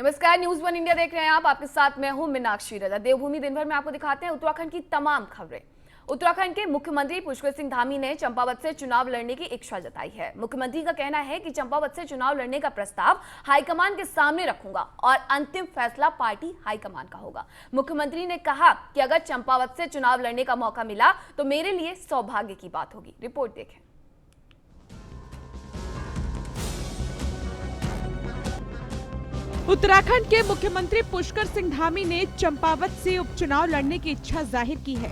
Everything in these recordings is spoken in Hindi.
नमस्कार, न्यूज वन इंडिया देख रहे हैं आप। आपके साथ मैं हूं मीनाक्षी रजा। देवभूमि दिन भर में आपको दिखाते हैं उत्तराखंड की तमाम खबरें। उत्तराखंड के मुख्यमंत्री पुष्कर सिंह धामी ने चंपावत से चुनाव लड़ने की इच्छा जताई है। मुख्यमंत्री का कहना है कि चंपावत से चुनाव लड़ने का प्रस्ताव हाईकमान के सामने रखूंगा और अंतिम फैसला पार्टी हाईकमान का होगा। मुख्यमंत्री ने कहा कि अगर चंपावत से चुनाव लड़ने का मौका मिला तो मेरे लिए सौभाग्य की बात होगी। रिपोर्ट देखें। उत्तराखंड के मुख्यमंत्री पुष्कर सिंह धामी ने चंपावत से उपचुनाव लड़ने की इच्छा जाहिर की है।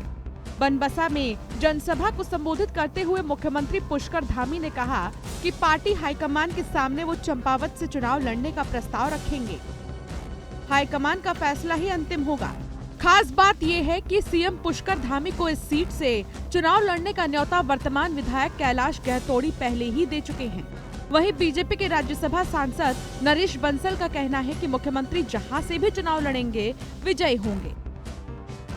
बनबसा में जनसभा को संबोधित करते हुए मुख्यमंत्री पुष्कर धामी ने कहा कि पार्टी हाईकमान के सामने वो चंपावत से चुनाव लड़ने का प्रस्ताव रखेंगे। हाईकमान का फैसला ही अंतिम होगा। खास बात ये है कि सीएम पुष्कर धामी को इस सीट से चुनाव लड़ने का न्योता वर्तमान विधायक कैलाश गहतोड़ी पहले ही दे चुके हैं। वहीं बीजेपी के राज्यसभा सांसद नरेश बंसल का कहना है कि मुख्यमंत्री जहां से भी चुनाव लड़ेंगे विजयी होंगे।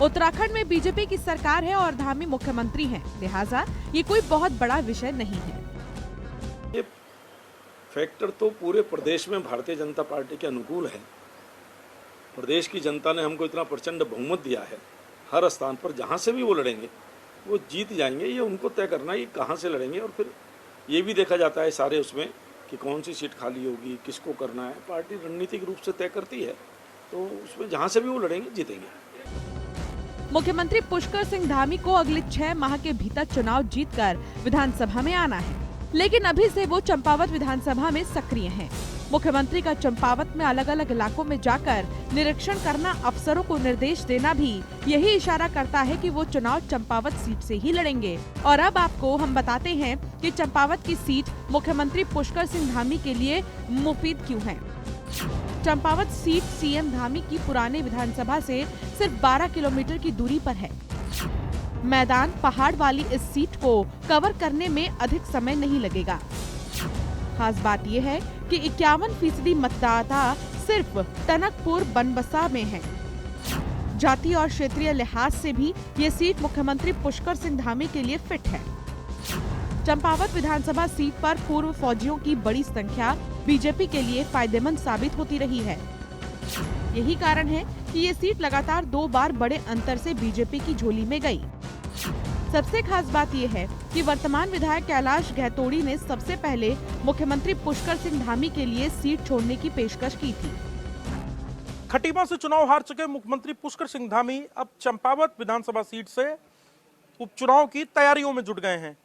उत्तराखंड में बीजेपी की सरकार है और धामी मुख्यमंत्री हैं, लिहाजा ये कोई बहुत बड़ा विषय नहीं है। ये फैक्टर तो पूरे प्रदेश में भारतीय जनता पार्टी के अनुकूल है। प्रदेश की जनता ने हमको इतना प्रचंड बहुमत दिया है, हर स्थान पर जहां से भी वो लड़ेंगे वो जीत जाएंगे। ये उनको तय करना है कहां से लड़ेंगे, और फिर ये भी देखा जाता है सारे उसमें कि कौन सी सीट खाली होगी, किसको करना है। पार्टी रणनीतिक रूप से तय करती है, तो उसमें जहां से भी वो लड़ेंगे जीतेंगे। मुख्यमंत्री पुष्कर सिंह धामी को अगले 6 माह के भीतर चुनाव जीतकर विधानसभा में आना है, लेकिन अभी से वो चंपावत विधानसभा में सक्रिय हैं। मुख्यमंत्री का चंपावत में अलग अलग इलाकों में जाकर निरीक्षण करना, अफसरों को निर्देश देना भी यही इशारा करता है कि वो चुनाव चंपावत सीट से ही लड़ेंगे। और अब आपको हम बताते हैं कि चंपावत की सीट मुख्यमंत्री पुष्कर सिंह धामी के लिए मुफीद क्यों है। चंपावत सीट सीएम धामी की पुराने विधानसभा से सिर्फ 12 किलोमीटर की दूरी पर है। मैदान पहाड़ वाली इस सीट को कवर करने में अधिक समय नहीं लगेगा। खास बात यह है कि 51% मतदाता सिर्फ टनकपुर बनबसा में है। जाति और क्षेत्रीय लिहाज से भी ये सीट मुख्यमंत्री पुष्कर सिंह धामी के लिए फिट है। चंपावत विधानसभा सीट पर पूर्व फौजियों की बड़ी संख्या बीजेपी के लिए फायदेमंद साबित होती रही है। यही कारण है कि ये सीट लगातार 2 बार बड़े अंतर से बीजेपी की झोली में गई। सबसे खास बात यह है कि वर्तमान विधायक कैलाश गहतोड़ी ने सबसे पहले मुख्यमंत्री पुष्कर सिंह धामी के लिए सीट छोड़ने की पेशकश की थी। खटीमा से चुनाव हार चुके मुख्यमंत्री पुष्कर सिंह धामी अब चंपावत विधानसभा सीट से उपचुनाव की तैयारियों में जुट गए हैं।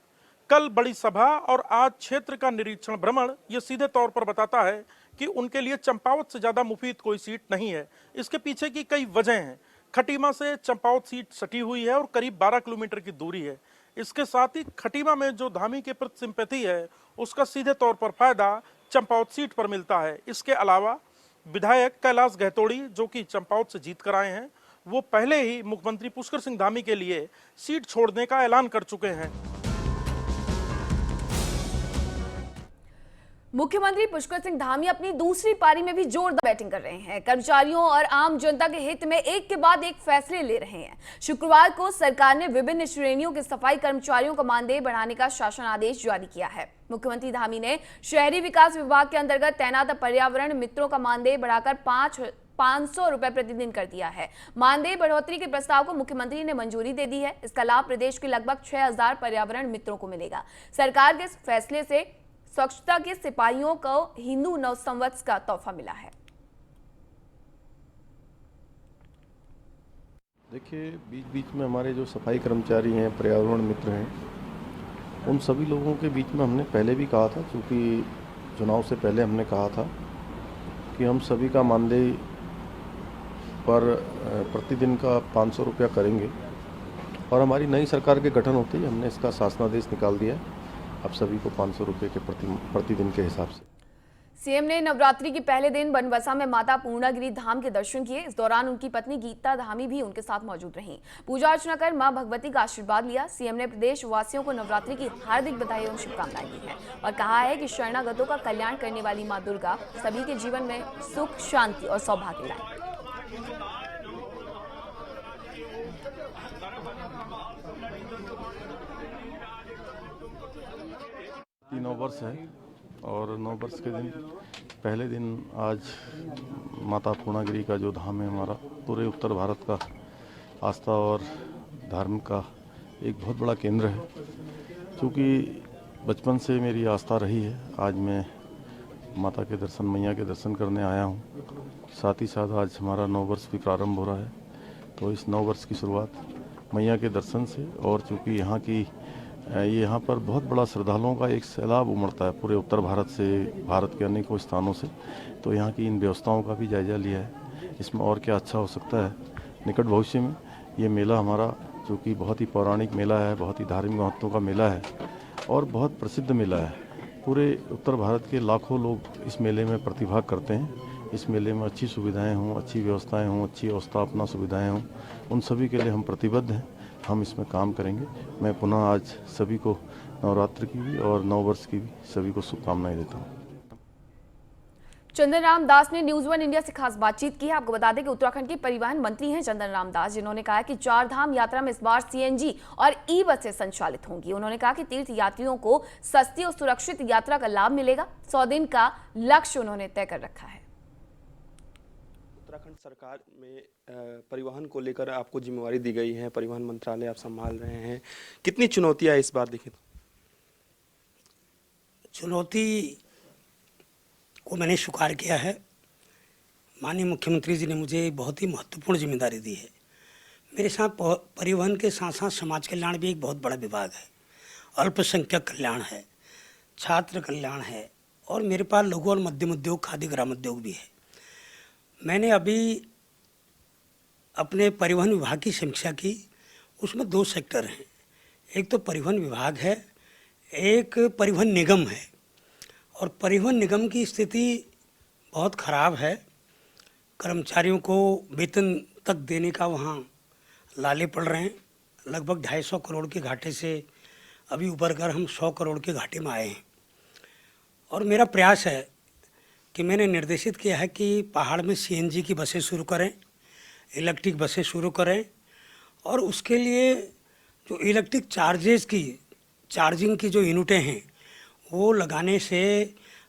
कल बड़ी सभा और आज क्षेत्र का निरीक्षण भ्रमण ये सीधे तौर पर बताता है कि उनके लिए चंपावत से ज्यादा मुफीद कोई सीट नहीं है। इसके पीछे की कई वजह हैं। खटीमा से चंपावत सीट सटी हुई है और करीब 12 किलोमीटर की दूरी है। इसके साथ ही खटीमा में जो धामी के प्रति सिंपैथी है उसका सीधे तौर पर फायदा चंपावत सीट पर मिलता है। इसके अलावा विधायक कैलाश गहतोड़ी जो कि चंपावत से जीत कर आए हैं, वो पहले ही मुख्यमंत्री पुष्कर सिंह धामी के लिए सीट छोड़ने का ऐलान कर चुके हैं। मुख्यमंत्री पुष्कर सिंह धामी अपनी दूसरी पारी में भी जोरदार बैटिंग कर रहे हैं। कर्मचारियों और आम जनता के हित में एक के बाद एक फैसले ले रहे हैं। शुक्रवार को सरकार ने विभिन्न श्रेणियों के सफाई कर्मचारियों का मानदेय बढ़ाने का शासन आदेश जारी किया है। मुख्यमंत्री धामी ने शहरी विकास विभाग के अंतर्गत तैनात पर्यावरण मित्रों का मानदेय बढ़ाकर 500 रुपए प्रतिदिन कर दिया है। मानदेय बढ़ोतरी के प्रस्ताव को मुख्यमंत्री ने मंजूरी दे दी है। इसका लाभ प्रदेश के लगभग 6000 पर्यावरण मित्रों को मिलेगा। सरकार के इस फैसले से स्वच्छता के सिपाहियों को हिंदू नव संवत्सर का तोहफा मिला है। देखिए, बीच बीच में हमारे जो सफाई कर्मचारी हैं, पर्यावरण मित्र हैं, उन सभी लोगों के बीच में हमने पहले भी कहा था, क्योंकि चुनाव से पहले हमने कहा था कि हम सभी का मानदेय पर प्रतिदिन का 500 रुपया करेंगे। और हमारी नई सरकार के गठन होते ही हमने इसका शासनादेश निकाल दिया है। अब सभी को 500 रुपये के प्रतिदिन के हिसाब से। सीएम ने नवरात्रि के पहले दिन बनबसा में माता पूर्णागिरी धाम के दर्शन किए। इस दौरान उनकी पत्नी गीता धामी भी उनके साथ मौजूद रहीं। पूजा अर्चना कर मां भगवती का आशीर्वाद लिया। सीएम ने प्रदेश वासियों को नवरात्रि की हार्दिक बधाई और शुभकामनाएं दी हैं और कहा है कि शरणागतों का कल्याण करने वाली मां दुर्गा सभी के जीवन में सुख, शांति और सौभाग्य लाए। 9 वर्ष है और 9 वर्ष के दिन पहले दिन आज माता पूर्णागिरी का जो धाम है हमारा, पूरे उत्तर भारत का आस्था और धर्म का एक बहुत बड़ा केंद्र है। क्योंकि बचपन से मेरी आस्था रही है, आज मैं माता के दर्शन, मैया के दर्शन करने आया हूँ। साथ ही साथ आज हमारा 9 वर्ष भी प्रारंभ हो रहा है, तो इस 9 वर्ष की शुरुआत मैया के दर्शन से, और चूँकि यहाँ पर बहुत बड़ा श्रद्धालुओं का एक सैलाब उमड़ता है पूरे उत्तर भारत से, भारत के अनेकों स्थानों से, तो यहाँ की इन व्यवस्थाओं का भी जायजा लिया है। इसमें और क्या अच्छा हो सकता है। निकट भविष्य में ये मेला हमारा, जो कि बहुत ही पौराणिक मेला है, बहुत ही धार्मिक महत्व का मेला है और बहुत प्रसिद्ध मेला है। पूरे उत्तर भारत के लाखों लोग इस मेले में प्रतिभाग करते हैं। इस मेले में अच्छी सुविधाएं हों, अच्छी व्यवस्थाएं हों, अच्छी अवस्थापना सुविधाएं हों, उन सभी के लिए हम प्रतिबद्ध हैं। हम इसमें काम करेंगे। मैं पुनः आज सभी को नवरात्र की भी और 9 वर्ष की भी सभी को शुभकामनाएं देता हूँ। चंदन राम दास ने न्यूज़ 1 इंडिया से खास बातचीत की है। आपको बता दें कि उत्तराखंड के परिवहन मंत्री हैं चंदन राम दास, जिन्होंने कहा कि 4 धाम यात्रा में इस बार सीएनजी और ई बसें संचालित होंगी। उन्होंने कहा कि तीर्थ यात्रियों को सस्ती और सुरक्षित यात्रा का लाभ मिलेगा। 100 दिन का लक्ष्य उन्होंने तय कर रखा है। उत्तराखंड सरकार में परिवहन को लेकर आपको जिम्मेवारी दी गई है, परिवहन मंत्रालय आप संभाल रहे हैं, कितनी चुनौतियां इस बार देखें तो? चुनौती को मैंने स्वीकार किया है। माननीय मुख्यमंत्री जी ने मुझे बहुत ही महत्वपूर्ण जिम्मेदारी दी है। मेरे साथ परिवहन के साथ साथ समाज कल्याण भी एक बहुत बड़ा विभाग है, अल्पसंख्यक कल्याण है, छात्र कल्याण है, और मेरे पास लघु और मध्यम उद्योग, खादी ग्रामोद्योग भी है। मैंने अभी अपने परिवहन विभाग की समीक्षा की, उसमें 2 सेक्टर हैं। एक तो परिवहन विभाग है, एक परिवहन निगम है। और परिवहन निगम की स्थिति बहुत ख़राब है। कर्मचारियों को वेतन तक देने का वहाँ लाले पड़ रहे हैं। लगभग 250 करोड़ के घाटे से अभी उबर कर हम 100 करोड़ के घाटे में आए हैं। और मेरा प्रयास है कि मैंने निर्देशित किया है कि पहाड़ में सीएनजी की बसें शुरू करें, इलेक्ट्रिक बसें शुरू करें, और उसके लिए जो इलेक्ट्रिक चार्जिंग की जो यूनिटें हैं वो लगाने से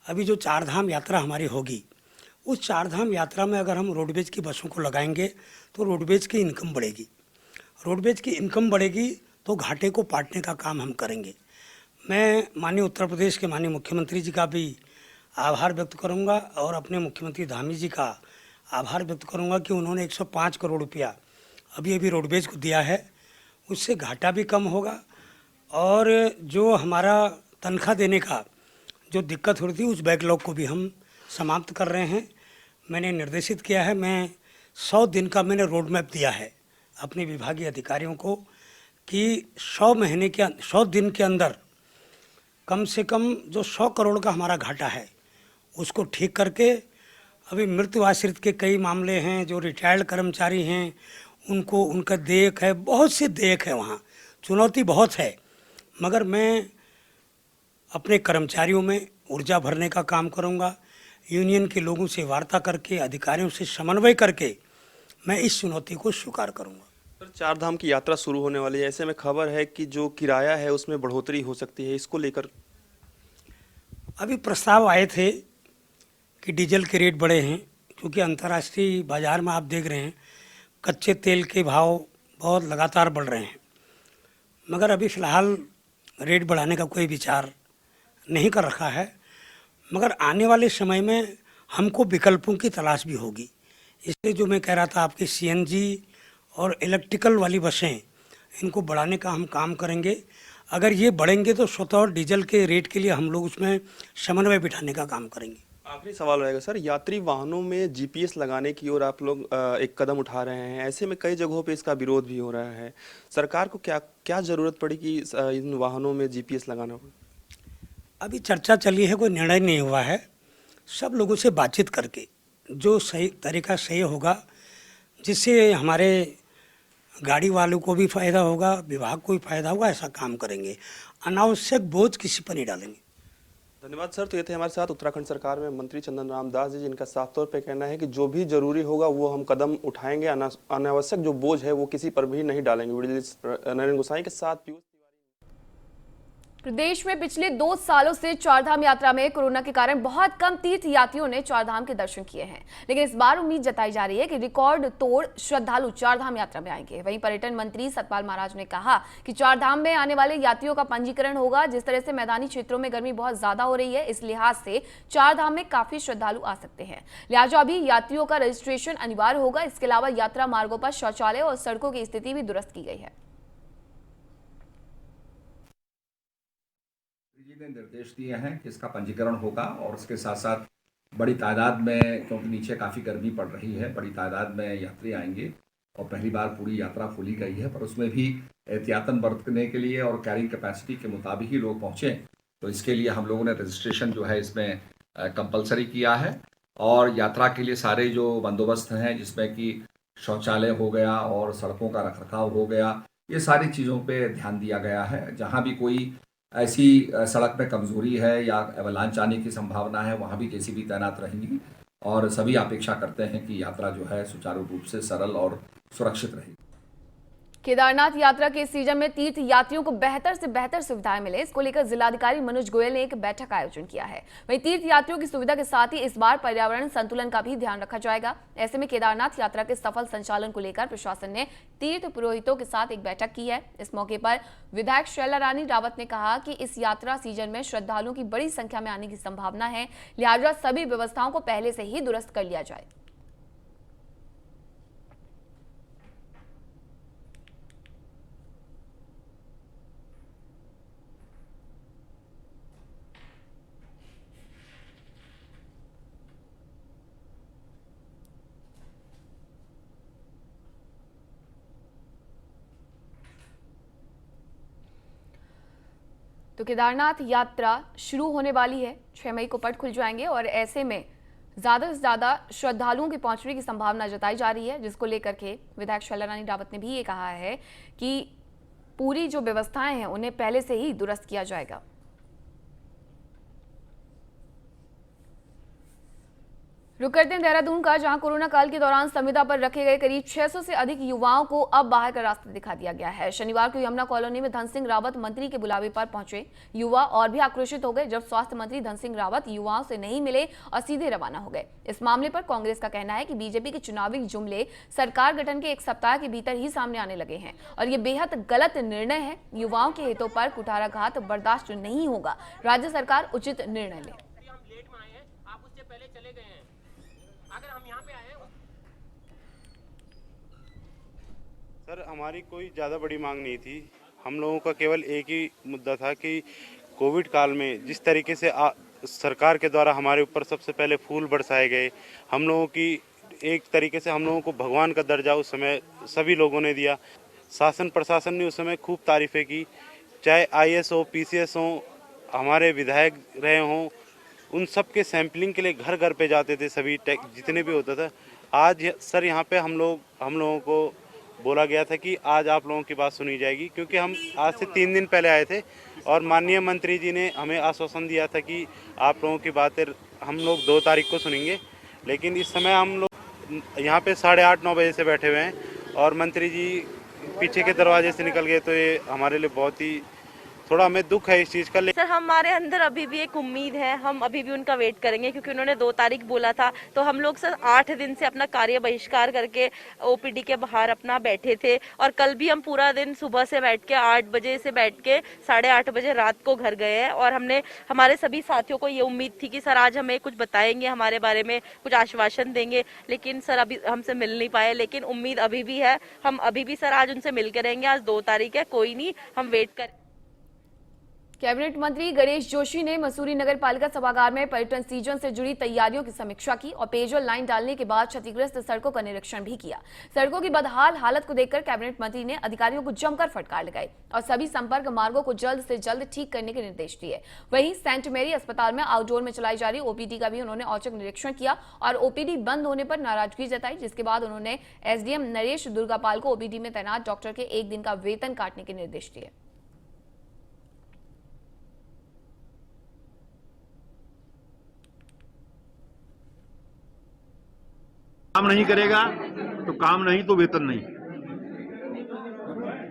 अभी जो 4 धाम यात्रा हमारी होगी, उस 4 धाम यात्रा में अगर हम रोडवेज की बसों को लगाएंगे तो रोडवेज की इनकम बढ़ेगी। रोडवेज की इनकम बढ़ेगी तो घाटे को पाटने का काम हम करेंगे। मैं माननीय उत्तर प्रदेश के माननीय मुख्यमंत्री जी का भी आभार व्यक्त करूंगा और अपने मुख्यमंत्री धामी जी का आभार व्यक्त करूंगा कि उन्होंने 105 करोड़ रुपया अभी रोडवेज को दिया है। उससे घाटा भी कम होगा और जो हमारा तनख्वाह देने का जो दिक्कत हो रही थी, उस बैकलॉग को भी हम समाप्त कर रहे हैं। मैंने निर्देशित किया है, मैं 100 दिन का मैंने रोड मैप दिया है अपने विभागीय अधिकारियों को कि 100 दिन के अंदर कम से कम जो 100 करोड़ का हमारा घाटा है उसको ठीक करके, अभी मृत्यु आश्रित के कई मामले हैं, जो रिटायर्ड कर्मचारी हैं उनको उनका देयक है, बहुत से देयक है, वहाँ चुनौती बहुत है। मगर मैं अपने कर्मचारियों में ऊर्जा भरने का काम करूँगा। यूनियन के लोगों से वार्ता करके, अधिकारियों से समन्वय करके मैं इस चुनौती को स्वीकार करूँगा। सर, 4 धाम की यात्रा शुरू होने वाली है, ऐसे में खबर है कि जो किराया है उसमें बढ़ोतरी हो सकती है, इसको लेकर अभी प्रस्ताव आए थे कि डीजल के रेट बढ़े हैं, क्योंकि अंतर्राष्ट्रीय बाज़ार में आप देख रहे हैं कच्चे तेल के भाव बहुत लगातार बढ़ रहे हैं। मगर अभी फ़िलहाल रेट बढ़ाने का कोई विचार नहीं कर रखा है। मगर आने वाले समय में हमको विकल्पों की तलाश भी होगी। इसलिए जो मैं कह रहा था आपकी सीएनजी और इलेक्ट्रिकल वाली बसें, इनको बढ़ाने का हम काम करेंगे। अगर ये बढ़ेंगे तो स्वतः डीजल के रेट के लिए हम लोग उसमें समन्वय बिठाने का काम करेंगे। आखिरी सवाल रहेगा सर, यात्री वाहनों में जीपीएस लगाने की ओर आप लोग एक कदम उठा रहे हैं, ऐसे में कई जगहों पे इसका विरोध भी हो रहा है। सरकार को क्या ज़रूरत पड़ी कि इन वाहनों में जीपीएस लगाना हो? अभी चर्चा चली है, कोई निर्णय नहीं हुआ है। सब लोगों से बातचीत करके जो सही तरीका सही होगा, जिससे हमारे गाड़ी वालों को भी फ़ायदा होगा, विभाग को भी फ़ायदा होगा, ऐसा काम करेंगे। अनावश्यक बोझ किसी पर नहीं डालेंगे। धन्यवाद सर। तो ये थे हमारे साथ उत्तराखंड सरकार में मंत्री चंदन राम दास जी, जिनका साफ तौर पे कहना है कि जो भी जरूरी होगा वो हम कदम उठाएंगे, अनावश्यक जो बोझ है वो किसी पर भी नहीं डालेंगे। नरेंद्र गोसाई के साथ पीयूष। प्रदेश में पिछले 2 सालों से चारधाम यात्रा में कोरोना के कारण बहुत कम तीर्थ यात्रियों ने चारधाम के दर्शन किए हैं, लेकिन इस बार उम्मीद जताई जा रही है कि रिकॉर्ड तोड़ श्रद्धालु चारधाम यात्रा में आएंगे। वहीं पर्यटन मंत्री सतपाल महाराज ने कहा कि चारधाम में आने वाले यात्रियों का पंजीकरण होगा। जिस तरह से मैदानी क्षेत्रों में गर्मी बहुत ज्यादा हो रही है, इस लिहाज से चारधाम में काफी श्रद्धालु आ सकते हैं, लिहाजा अभी यात्रियों का रजिस्ट्रेशन अनिवार्य होगा। इसके अलावा यात्रा मार्गों पर शौचालय और सड़कों की स्थिति भी दुरुस्त की गई है। ने निर्देश दिए हैं कि इसका पंजीकरण होगा और उसके साथ साथ बड़ी तादाद में, क्योंकि नीचे काफ़ी गर्मी पड़ रही है, बड़ी तादाद में यात्री आएंगे और पहली बार पूरी यात्रा खोली गई है, पर उसमें भी एहतियातन बरतने के लिए और कैरिंग कैपेसिटी के मुताबिक ही लोग पहुँचें, तो इसके लिए हम लोगों ने रजिस्ट्रेशन जो है इसमें कंपलसरी किया है। और यात्रा के लिए सारे जो बंदोबस्त हैं, जिसमें कि शौचालय हो गया और सड़कों का रखरखाव हो गया, ये सारी चीज़ों पर ध्यान दिया गया है। जहाँ भी कोई ऐसी सड़क पे कमज़ोरी है या एवलांच आने की संभावना है, वहाँ भी जेसीबी तैनात रहेंगी और सभी अपेक्षा करते हैं कि यात्रा जो है सुचारू रूप से सरल और सुरक्षित रहेगी। केदारनाथ यात्रा के इस सीजन में तीर्थ यात्रियों को बेहतर से बेहतर सुविधाएं मिले, इसको लेकर जिलाधिकारी मनोज गोयल ने एक बैठक का आयोजन किया है। वहीं तीर्थ यात्रियों की सुविधा के साथ ही इस बार पर्यावरण संतुलन का भी ध्यान रखा जाएगा। ऐसे में केदारनाथ यात्रा के सफल संचालन को लेकर प्रशासन ने तीर्थ पुरोहितों के साथ एक बैठक की है। इस मौके पर विधायक शैला रानी रावत ने कहा कि इस यात्रा सीजन में श्रद्धालुओं की बड़ी संख्या में आने की संभावना है, लिहाजा सभी व्यवस्थाओं को पहले से ही दुरुस्त कर लिया जाए। तो केदारनाथ यात्रा शुरू होने वाली है, 6 मई को पट खुल जाएंगे और ऐसे में ज्यादा से ज्यादा श्रद्धालुओं के पहुंचने की संभावना जताई जा रही है, जिसको लेकर के विधायक शैला रानी रावत ने भी ये कहा है कि पूरी जो व्यवस्थाएं हैं उन्हें पहले से ही दुरुस्त किया जाएगा। रुक करते हैं देहरादून का, जहां कोरोना काल के दौरान संविदा पर रखे गए करीब 600 से अधिक युवाओं को अब बाहर का रास्ता दिखा दिया गया है। शनिवार को यमुना कॉलोनी में धन सिंह रावत मंत्री के बुलावे पर पहुंचे युवा और भी आक्रोशित हो गए जब स्वास्थ्य मंत्री धन सिंह रावत युवाओं से नहीं मिले और सीधे रवाना हो गए। इस मामले पर कांग्रेस का कहना है कि बीजेपी के चुनावी जुमले सरकार गठन के 1 सप्ताह के भीतर ही सामने आने लगे हैं और ये बेहद गलत निर्णय है। युवाओं के हितों पर कुठाराघात बर्दाश्त नहीं होगा, राज्य सरकार उचित निर्णय ले। सर, हमारी कोई ज़्यादा बड़ी मांग नहीं थी। हम लोगों का केवल एक ही मुद्दा था कि कोविड काल में जिस तरीके से सरकार के द्वारा हमारे ऊपर सबसे पहले फूल बरसाए गए, हम लोगों की एक तरीके से हम लोगों को भगवान का दर्जा उस समय सभी लोगों ने दिया। शासन प्रशासन ने उस समय खूब तारीफ़ें की, चाहे IAS हो, PCS हो, हमारे विधायक रहे हों, उन सब के सैम्पलिंग के लिए घर घर पे जाते थे, सभी जितने भी होता था। आज सर यहाँ पे हम लोगों को बोला गया था कि आज आप लोगों की बात सुनी जाएगी, क्योंकि हम आज से 3 दिन पहले आए थे और माननीय मंत्री जी ने हमें आश्वासन दिया था कि आप लोगों की बातें हम लोग 2 तारीख को सुनेंगे। लेकिन इस समय हम लोग यहाँ पे 8:30-9 बजे से बैठे हुए हैं और मंत्री जी पीछे के दरवाजे से निकल गए, तो ये हमारे लिए बहुत ही थोड़ा हमें दुख है इस चीज़ का। सर, हमारे अंदर अभी भी एक उम्मीद है, हम अभी भी उनका वेट करेंगे, क्योंकि उन्होंने 2 तारीख बोला था। तो हम लोग सर 8 दिन से अपना कार्य बहिष्कार करके OPD के बाहर अपना बैठे थे और कल भी हम पूरा दिन सुबह से बैठ के 8 बजे से बैठ के 8:30 बजे रात को घर गए हैं और हमने हमारे सभी साथियों को ये उम्मीद थी कि सर आज हमें कुछ बताएंगे, हमारे बारे में कुछ आश्वासन देंगे, लेकिन सर अभी हमसे मिल नहीं पाए। लेकिन उम्मीद अभी भी है, हम अभी भी सर आज उनसे मिल के रहेंगे। आज 2 तारीख है, कोई नहीं, हम वेट करें। कैबिनेट मंत्री गणेश जोशी ने मसूरी नगर पालिका सभागार में पर्यटन सीजन से जुड़ी तैयारियों की समीक्षा की और पेयजल लाइन डालने के बाद क्षतिग्रस्त सड़कों का निरीक्षण भी किया। सड़कों की बदहाल हालत को देखकर कैबिनेट मंत्री ने अधिकारियों को जमकर फटकार लगाई और सभी संपर्क मार्गों को जल्द से जल्द ठीक करने के निर्देश दिए। वहीं सेंट मेरी अस्पताल में आउटडोर में चलाई जा रही OPD का भी उन्होंने औचक निरीक्षण किया और OPD बंद होने पर नाराजगी जताई, जिसके बाद उन्होंने SDM नरेश दुर्गापाल को OPD में तैनात डॉक्टर के 1 दिन का वेतन काटने के निर्देश दिए। काम नहीं करेगा तो काम नहीं तो वेतन नहीं।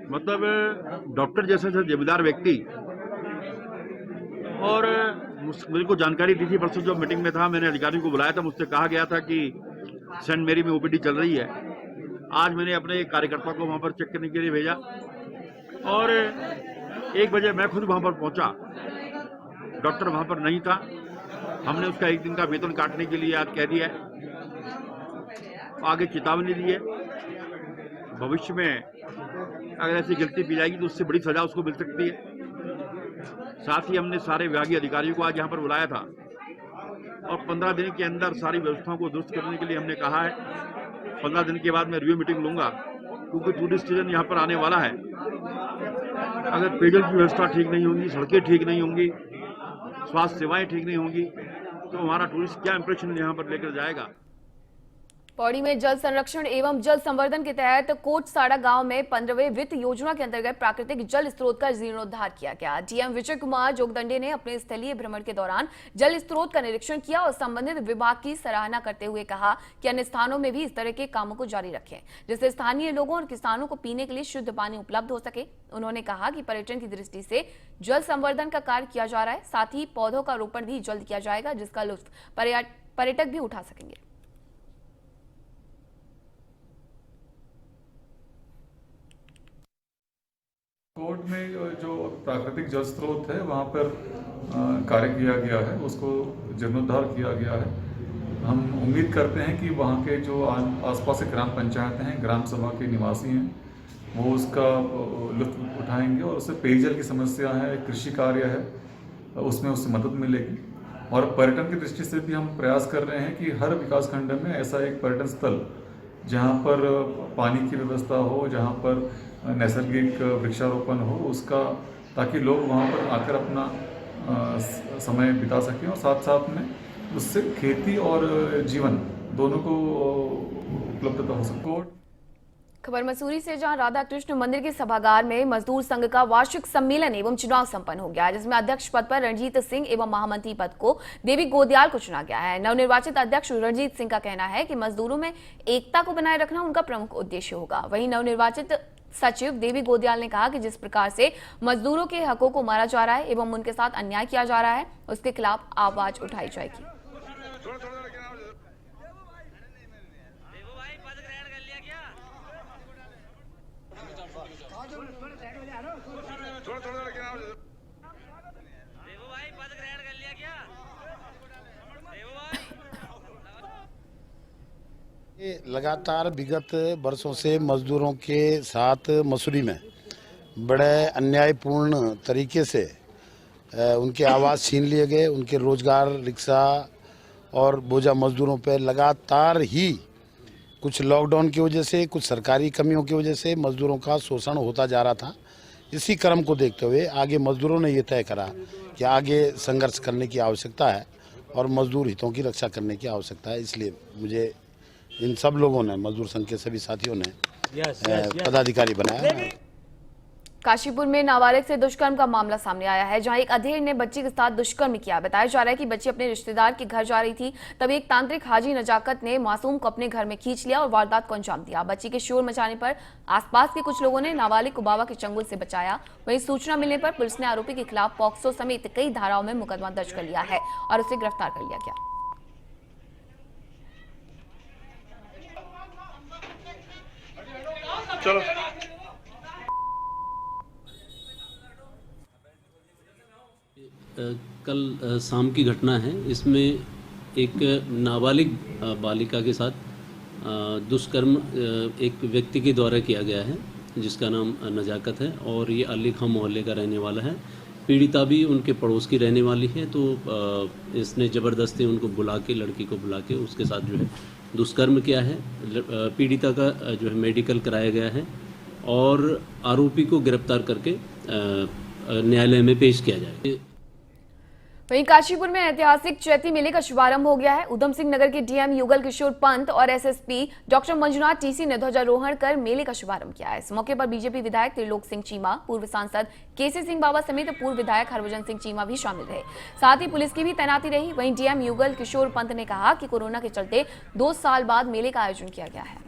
मतलब डॉक्टर जैसे जिम्मेदार व्यक्ति और मुझे को जानकारी दी थी। परसों जो मीटिंग में था, मैंने अधिकारियों को बुलाया था, मुझसे कहा गया था कि सेंट मेरी में ओपीडी चल रही है। आज मैंने अपने एक कार्यकर्ता को वहां पर चेक करने के लिए भेजा और 1 बजे मैं खुद वहां पर पहुंचा। डॉक्टर वहां पर नहीं था। हमने उसका 1 दिन का वेतन काटने के लिए आज कह दिया है, आगे चेतावनी दी है। भविष्य में अगर ऐसी गलती की जाएगी तो उससे बड़ी सजा उसको मिल सकती है। साथ ही हमने सारे विभागीय अधिकारियों को आज यहाँ पर बुलाया था और 15 दिन के अंदर सारी व्यवस्थाओं को दुरुस्त करने के लिए हमने कहा है। 15 दिन के बाद मैं रिव्यू मीटिंग लूंगा, क्योंकि टूरिस्ट सीजन यहाँ पर आने वाला है। अगर पेयजल की व्यवस्था ठीक नहीं होगी, सड़कें ठीक नहीं होंगी, स्वास्थ्य सेवाएं ठीक नहीं होंगी, तो हमारा टूरिस्ट क्या इंप्रेशन यहाँ पर लेकर जाएगा। पौड़ी में जल संरक्षण एवं जल संवर्धन के तहत कोटसाड़ा गांव में 15वें वित्त योजना के अंतर्गत प्राकृतिक जल स्रोत का जीर्णोद्धार किया गया। डीएम विजय कुमार जोगदंडे ने अपने स्थलीय भ्रमण के दौरान जल स्रोत का निरीक्षण किया और संबंधित विभाग की सराहना करते हुए कहा कि अन्य स्थानों में भी इस तरह के कामों को जारी रखें, जिससे स्थानीय लोगों और किसानों को पीने के लिए शुद्ध पानी उपलब्ध हो सके। उन्होंने कहा कि पर्यटन की दृष्टि से जल संवर्धन का कार्य किया जा रहा है, साथ ही पौधों का रोपण भी जल्द किया जाएगा, जिसका लुत्फ पर्यटक भी उठा सकेंगे। कोट में जो प्राकृतिक जल स्रोत है वहाँ पर कार्य किया गया है, उसको जीर्णोद्धार किया गया है। हम उम्मीद करते हैं कि वहाँ के जो आसपास के ग्राम पंचायतें हैं, ग्राम सभा के निवासी हैं, वो उसका लुत्फ उठाएंगे और उससे पेयजल की समस्या है, कृषि कार्य है, उसमें उससे मदद मिलेगी। और पर्यटन की दृष्टि से भी हम प्रयास कर रहे हैं कि हर विकास खंड में ऐसा एक पर्यटन स्थल जहाँ पर पानी की व्यवस्था हो, जहाँ पर नैसर्गिक वृक्षारोपण हो उसका, ताकि लोग वहाँ पर आकर अपना समय बिता सकें और साथ साथ में उससे खेती और जीवन दोनों को उपलब्धता हो सके। खबर मसूरी से, जहां राधा कृष्ण मंदिर के सभागार में मजदूर संघ का वार्षिक सम्मेलन एवं चुनाव संपन्न हो गया, जिसमें अध्यक्ष पद पर रणजीत सिंह एवं महामंत्री पद को देवी गोदयाल को चुना गया है। नवनिर्वाचित अध्यक्ष रणजीत सिंह का कहना है कि मजदूरों में एकता को बनाए रखना उनका प्रमुख उद्देश्य होगा। वहीं नवनिर्वाचित सचिव देवी गोदयाल ने कहा कि जिस प्रकार से मजदूरों के हकों को मारा जा रहा है एवं उनके साथ अन्याय किया जा रहा है, उसके खिलाफ आवाज उठाई जाएगी। लगातार विगत वर्षों से मजदूरों के साथ मसूरी में बड़े अन्यायपूर्ण तरीके से उनके आवास छीन लिए गए। उनके रोजगार, रिक्शा और बोझा मजदूरों पर लगातार ही कुछ लॉकडाउन की वजह से, कुछ सरकारी कमियों की वजह से मजदूरों का शोषण होता जा रहा था। इसी क्रम को देखते हुए आगे मजदूरों ने ये तय करा कि आगे संघर्ष करने की आवश्यकता है और मजदूर हितों की रक्षा करने की आवश्यकता है। इसलिए मुझे इन सब लोगों ने, मजदूर संघ के सभी साथियों ने पदाधिकारी बनाया। काशीपुर में नाबालिग से दुष्कर्म का मामला सामने आया है, जहां एक अधेड़ ने बच्ची के साथ दुष्कर्म किया। बताया जा रहा है कि बच्ची अपने रिश्तेदार के घर जा रही थी, तभी एक तांत्रिक हाजी नजाकत ने मासूम को अपने घर में खींच लिया और वारदात को अंजाम दिया। बच्ची के शोर मचाने पर आसपास के कुछ लोगों ने नाबालिग को बाबा के चंगुल से बचाया। वहीं सूचना मिलने पर पुलिस ने आरोपी के खिलाफ पॉक्सो समेत कई धाराओं में मुकदमा दर्ज कर लिया है और उसे गिरफ्तार कर लिया गया। चलो कल शाम की घटना है। इसमें एक नाबालिग बालिका के साथ दुष्कर्म एक व्यक्ति के द्वारा किया गया है, जिसका नाम नजाकत है और ये अली खां मोहल्ले का रहने वाला है। पीड़िता भी उनके पड़ोस की रहने वाली है। तो इसने ज़बरदस्ती उनको बुला के, लड़की को बुला के उसके साथ जो है दुष्कर्म किया है। पीड़िता का जो है मेडिकल कराया गया है और आरोपी को गिरफ्तार करके न्यायालय में पेश किया जाए। वहीं काशीपुर में ऐतिहासिक चैती मेले का शुभारंभ हो गया है। उधम सिंह नगर के डीएम युगल किशोर पंत और एसएसपी डॉक्टर मंजुनाथ टीसी ने ध्वजारोहण कर मेले का शुभारंभ किया है। इस मौके पर बीजेपी विधायक त्रिलोक सिंह चीमा, पूर्व सांसद केसी सिंह बाबा समेत पूर्व विधायक हरभजन सिंह चीमा भी शामिल रहे। साथ ही पुलिस की भी तैनाती रही। वहीं डीएम युगल किशोर पंत ने कहा कि कोरोना के चलते 2 साल बाद मेले का आयोजन किया गया है।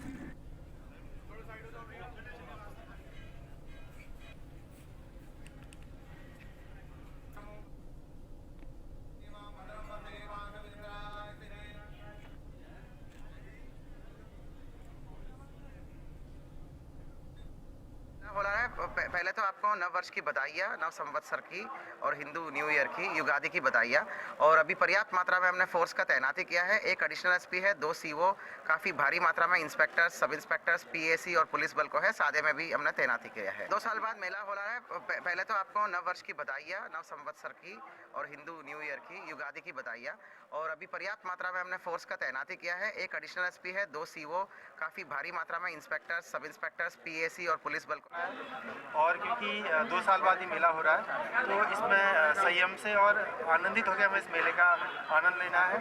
पहले तो आपको नव वर्ष की बधाइयाँ, नव संवत्सर की और हिंदू न्यू ईयर की, युगादि की बधाइयाँ। और अभी पर्याप्त मात्रा में हमने फोर्स का तैनाती किया है। एक एडिशनल एसपी है, 2 सीओ, काफ़ी भारी मात्रा में इंस्पेक्टर्स, सब इंस्पेक्टर्स, पीएसी और पुलिस बल को है। सादे में भी हमने तैनाती किया है। 2 साल बाद मेला हो रहा है। पहले तो आपको नव वर्ष की बधाइयाँ, नव संवत्सर की और हिंदू न्यू ईयर की, युगादि की बधाइयाँ। और अभी पर्याप्त मात्रा में हमने फोर्स का तैनाती किया है। एक एडिशनल एसपी है, 2 सीओ, काफ़ी भारी मात्रा में इंस्पेक्टर्स, सब इंस्पेक्टर्स, पीएसी और पुलिस बल को। और क्योंकि 2 साल बाद ही मेला हो रहा है तो इसमें संयम से और आनंदित होकर हमें इस मेले का आनंद लेना है।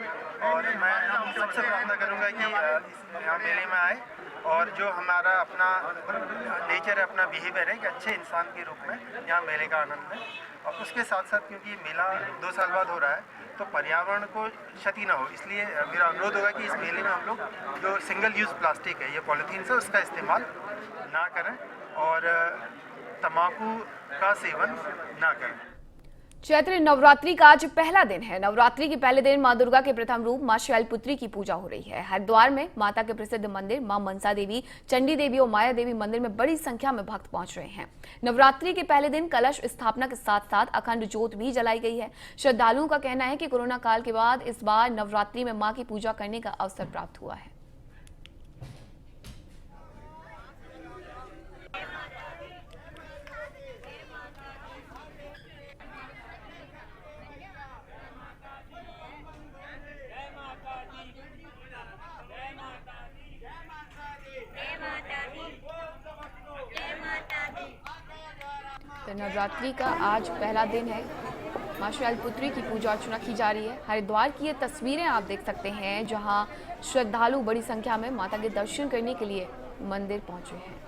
और मैं सबसे प्रार्थना करूंगा कि यहाँ मेले में आए और जो हमारा अपना नेचर है, अपना बिहेवियर है कि अच्छे इंसान के रूप में यहाँ मेले का आनंद लें। और उसके साथ साथ क्योंकि मेला 2 साल बाद हो रहा है तो पर्यावरण को क्षति ना हो, इसलिए मेरा अनुरोध होगा कि इस मेले में हम लोग जो सिंगल यूज़ प्लास्टिक है, ये पॉलीथीन से, उसका इस्तेमाल ना करें और तंबाकू का सेवन ना करें। चैत्र नवरात्रि का आज पहला दिन है। नवरात्रि के पहले दिन मां दुर्गा के प्रथम रूप मां शैलपुत्री की पूजा हो रही है। हरिद्वार में माता के प्रसिद्ध मंदिर मां मनसा देवी, चंडी देवी और माया देवी मंदिर में बड़ी संख्या में भक्त पहुंच रहे हैं। नवरात्रि के पहले दिन कलश स्थापना के साथ साथ अखंड ज्योत भी जलाई गई है। श्रद्धालुओं का कहना है कि कोरोना काल के बाद इस बार नवरात्रि में मां की पूजा करने का अवसर प्राप्त हुआ है। तो नवरात्रि का आज पहला दिन है। मां शैलपुत्री की पूजा अर्चना की जा रही है। हरिद्वार की ये तस्वीरें आप देख सकते हैं जहां श्रद्धालु बड़ी संख्या में माता के दर्शन करने के लिए मंदिर पहुंचे हैं।